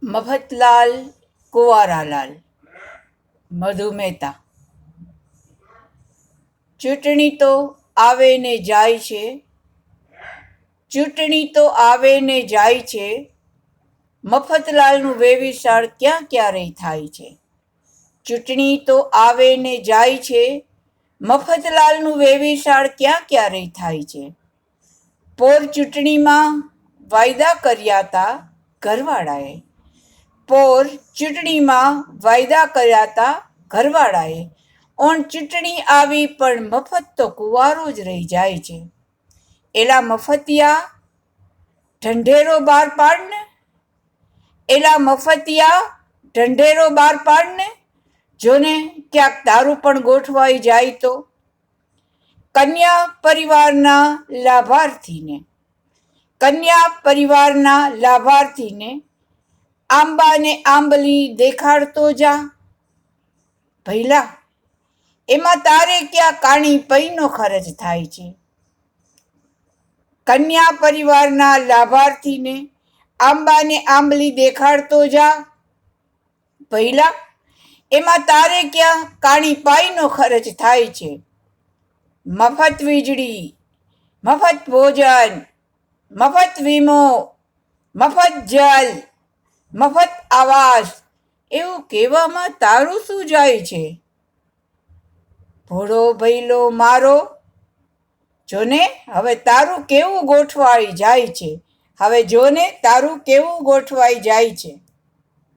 મફતલાલ કુંવારાલાલ મધુ મહેતા. ચૂંટણી તો આવે ને જાય છે, ચૂંટણી તો આવે ને જાય છે, મફતલાલનું વેવિશાળ ક્યાં ક્યારે થાય છે. ચૂંટણી તો આવે ને જાય છે, મફતલાલનું વેવિશાળ ક્યાં ક્યારે થાય છે. પોર ચૂંટણીમાં વાયદા કર્યા તા ઘરવાળાએ, પોર ચૂંટણીમાં વાયદા કર્યા તા ઘરવાળાએ, ઓણ ચૂંટણી આવી પણ મફત તો કુંવારો જ રહી જાય છે. એલા મફતિયા ઢંઢેરો બાર પાડને, એલા મફતિયા ઢંઢેરો બાર પાડને, જોને ક્યાંક તારું પણ ગોઠવાઈ જાય તો. કન્યા પરિવારના લાભાર્થીને, કન્યા પરિવારના લાભાર્થીને આંબાને આંબલી દેખાડતો જા. ભઈલા, એમાં તારે ક્યાં કાણી પૈનો ખર્ચ થાય છે. કન્યા પરિવારના લાભાર્થીને આંબાને આંબલી દેખાડતો જા. ભઈલા, એમાં તારે ક્યાં કાણી પાઈનો ખર્ચ થાય છે. મફત વીજળી, મફત ભોજન, મફત વીમો, મફત જલ, મફત આવાસ એવું કહેવામાં તારું શું જાય છે. ભોળો ભઈલો મારો, જોને હવે તારું કેવું ગોઠવાઈ જાય છે. હવે જોને તારું કેવું ગોઠવાઈ જાય છે.